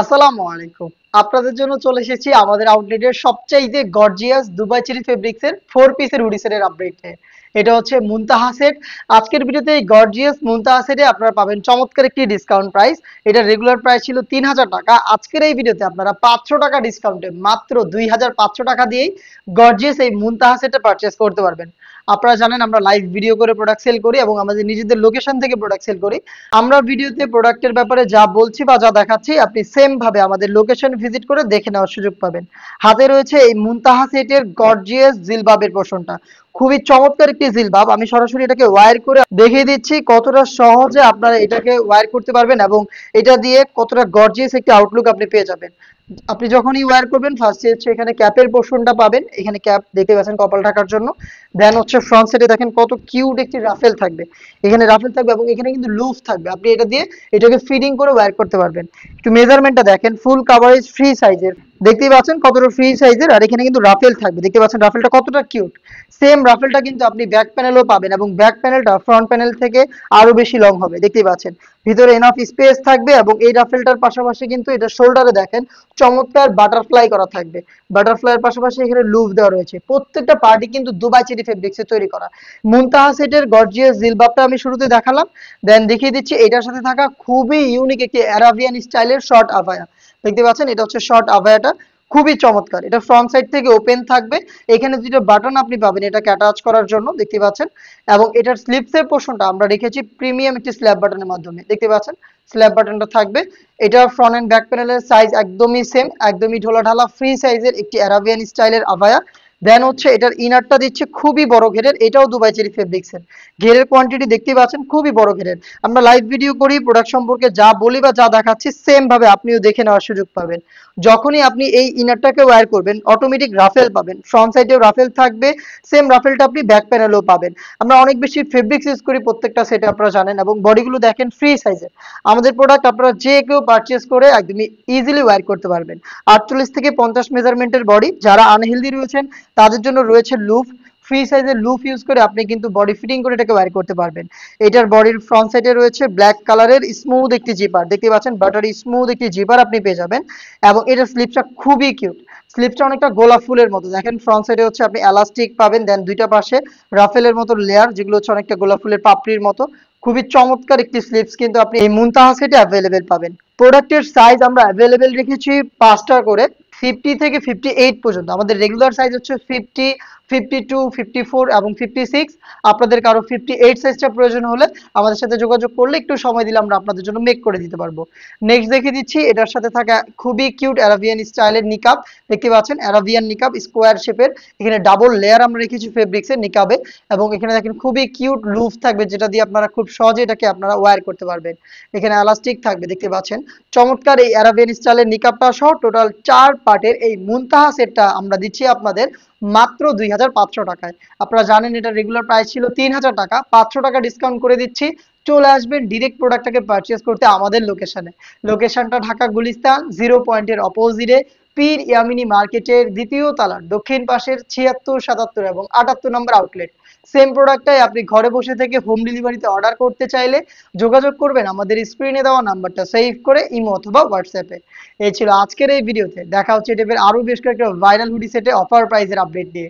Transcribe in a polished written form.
আসসালামু আলাইকুম। আপনাদের জন্য চলে এসেছি আমাদের আউটলেটের সবচাইতে গর্জিয়াস দুবাই চেরি ফেব্রিক্সের 4 পিসের হুডি সেটের আপডেট নিয়ে। এটা হচ্ছে মুনতাহা সেট। আজকের ভিডিওতে এই গর্জিয়াস মুনতাহা সেটে আপনারা পাবেন চমৎকার একটি ডিসকাউন্ট প্রাইস। এটা রেগুলার প্রাইস ছিল ৩,০০০ টাকা। আজকের এই ভিডিওতে আপনারা ৫০০ টাকা ডিসকাউন্টে মাত্র ২,৫০০ টাকা দিয়েই গর্জিয়াস এই মুনতাহা সেটটা পারচেজ করতে পারবেন। আপনারা জানেন আমরা লাইভ ভিডিও করে প্রোডাক্ট সেল করি এবং আমাদের নিজেদের লোকেশন থেকে প্রোডাক্ট সেল করি। আমরা ভিডিওতে প্রোডাক্টের ব্যাপারে যা বলছি বা যা দেখাচ্ছি আপনি সেম ভাবে আমাদের লোকেশন ভিজিট করে দেখে নেওয়ার সুযোগ পাবেন। হাতে রয়েছে এই মুনতাহা সেটের গর্জিয়াস জিলবাবের পোর্শনটা। খুবই চমৎকার একটি জিলবাব। আমি সরাসরি এটাকে ওয়্যার করে দেখিয়ে দিচ্ছি কতটা সহজে আপনারা এটাকে ওয়্যার করতে পারবেন এবং এটা দিয়ে কতটা গর্জিয়াস একটি আউটলুক আপনি পেয়ে যাবেন। আপনি যখনই ওয়্যার করবেন ফার্স্টে হচ্ছে এখানে ক্যাপের পোর্শনটা পাবেন। এখানে ক্যাপ দেখতে পাচ্ছেন কপাল ঢাকার জন্য। দেন হচ্ছে ফ্রন্ট সাইডে দেখেন কত কিউট একটি রাফেল থাকবে। এখানে রাফেল থাকবে এবং এখানে কিন্তু লুফ থাকবে। আপনি এটা দিয়ে এটাকে ফিডিং করে ওয়্যার করতে পারবেন। একটু মেজারমেন্টটা দেখেন, ফুল কাভারেজ ফ্রি সাইজের। দেখতেই পাচ্ছেন কতটা ফ্রি সাইজের, আর এখানে কিন্তু রাফেল থাকবে। দেখতে পাচ্ছেন রাফেলটা কতটা কিউট। সেম রাফেলটা কিন্তু আপনি ব্যাক প্যানেলও পাবেন এবং ব্যাক প্যানেলটা ফ্রন্ট প্যানেল থেকে আরো বেশি লং হবে। দেখতেই পাচ্ছেন ভিতরে এনাফ স্পেস থাকবে এবং এই রাফেলটার পাশাপাশি কিন্তু এটা শোল্ডারে দেখেন চমৎকার বাটারফ্লাই করা থাকবে। বাটারফ্লাইয়ের পাশাপাশি এখানে লুপ দেওয়া রয়েছে। প্রত্যেকটা পার্টি কিন্তু দুবাই চেরি ফেব্রিক্সে তৈরি করা। মুনতাহা সেটের গর্জিয়াস জিলবাবটা আমি শুরুতে দেখালাম, দেন দেখিয়ে দিচ্ছি এটার সাথে থাকা খুবই ইউনিক একটি অ্যারাবিয়ান স্টাইলের শর্ট আভায়া। দেখতে পাচ্ছেন এটা হচ্ছে শর্ট আভায়াটা, খুবই চমৎকার। এটা ফ্রন্ট সাইড থেকে ওপেন থাকবে। এখানে দুটো বাটন আপনি পাবেন এটাকে অ্যাটাচ করার জন্য, দেখতে পাচ্ছেন। এবং এটার স্লিপসের পোর্শনটা আমরা রেখেছি প্রিমিয়াম একটি স্ল্যাব বাটনের মাধ্যমে। দেখতে পাচ্ছেন স্ল্যাব বাটনটা থাকবে। এটা ফ্রন্ট এন্ড ব্যাক প্যানেলের সাইজ একদমই সেম, একদমই ঢোলা ঢালা ফ্রি সাইজের একটি অ্যারাবিয়ান স্টাইলের আভায়া। দেন হচ্ছে এটার ইনারটা দিচ্ছে খুবই বড় ঘেরের, এটাও দুবাই চেরি ফেব্রিক্সের। ঘেরের কোয়ান্টিটি দেখতে পাচ্ছেন খুবই বড় ঘেরের। আমরা লাইভ ভিডিও করি, প্রোডাক্ট সম্পর্কে যা বলি বা যা দেখাচ্ছি সেম ভাবে আপনিও দেখে নেওয়ার সুযোগ পাবেন। যখনই আপনি এই ইনারটাকে ওয়্যার করবেন অটোমেটিক রাফেল পাবেন, ফ্রন্ট সাইডেও রাফেল থাকবে। সেম রাফেলটা আপনি ব্যাক প্যানেলেও পাবেন। আমরা অনেক বেশি ফেব্রিক্স ইউজ করি প্রত্যেকটা সেটে আপনারা জানেন, এবং বডিগুলো দেখেন ফ্রি সাইজের। আমাদের প্রোডাক্ট আপনারা যে কেউ পারচেজ করে একদমই ইজিলি ওয়্যার করতে পারবেন। 48 থেকে 50 মেজারমেন্টের বডি। যারা আনহেলদি রয়েছেন তাদের জন্য রয়েছে লুফ। ফ্রি সাইজের লুফ ইউজ করে আপনি কিন্তু বডি ফিটিং করে এটাকে ওয়্যার করতে পারবেন। এটার বডির ফ্রন্ট সাইডে রয়েছে ব্ল্যাক কালারের স্মুথ একটি জিপার। দেখতে পাচ্ছেন বাটারি স্মুথ একটি জিপার আপনি পেয়ে যাবেন। এবং এটার স্লিপসটা খুবই কিউট। স্লিপসটা অনেকটা গোলাপ ফুলের মতো। দেখেন ফ্রন্ট সাইডে হচ্ছে আপনি এলাস্টিক পাবেন, দেন দুইটা পাশে রাফেলের মতো লেয়ার যেগুলো হচ্ছে অনেকটা গোলাপ ফুলের পাপড়ির মতো। খুবই চমৎকার একটি স্লিপস কিন্তু আপনি এই মুনতাহা সেটে অ্যাভেলেবেল পাবেন। প্রোডাক্টের সাইজ আমরা অ্যাভেলেবেল রেখেছি 5টা করে, 50 থেকে 58 পর্যন্ত। আমাদের রেগুলার সাইজ হচ্ছে 50, 52, 54 এবং 56। আপনাদের কারো 58 সাইজটা প্রয়োজন হলে আমাদের সাথে যোগাযোগ করলে একটু সময় দিলে আমরা আপনাদের জন্য মেক করে দিতে পারবো। নেক্সট দেখিয়ে দিচ্ছি এটার সাথে থাকা খুবই কিউট অ্যারাবিয়ান স্টাইলের নিকাব। দেখতে পাচ্ছেন অ্যারাবিয়ান নিকাব স্কোয়ার শেপের। এখানে ডাবল লেয়ার আমরা রেখেছি ফেব্রিক্সের নিকাবে। এবং এখানে দেখেন খুবই কিউট লুফ থাকবে যেটা দিয়ে আপনারা খুব সহজে এটাকে আপনারা ওয়্যার করতে পারবেন। এখানে এলাস্টিক থাকবে দেখতে পাচ্ছেন। চমৎকার এই অ্যারাবিয়ান স্টাইলের নিকাবটা সহ টোটাল 4 পার্টের এই মুনতাহা সেটটা আমরা দিচ্ছি আপনাদের মাত্র ২,৫০০ টাকায়। আপনারা জানেন এটা রেগুলার প্রাইস ছিল ৩,০০০ টাকা, ৫০০ টাকা ডিসকাউন্ট করে দিচ্ছি। চলে আসবেন ডিরেক্ট প্রোডাক্টটাকে পারচেজ করতে আমাদের লোকেশনে। লোকেশনটা ঢাকা গুলিস্তান 0 পয়েন্টের অপোজিটে পীর ইয়ামিনী মার্কেটের দ্বিতীয় তলার দক্ষিণ পাশের ৭৬, ৭৭ এবং ৭৮ নম্বর আউটলেট। সেম প্রোডাক্টটাই আপনি ঘরে বসে থেকে হোম ডেলিভারিতে অর্ডার করতে চাইলে যোগাযোগ করবেন আমাদের স্ক্রিনে দেওয়া নাম্বারটা সেভ করে ইমো অথবা হোয়াটসঅ্যাপে। এই ছিল আজকের এই ভিডিওতে। দেখা হচ্ছে এই টাইপের আরো বেশ কয়েকটা ভাইরাল হুডি সেটে অফার প্রাইজের আপডেট দিয়ে।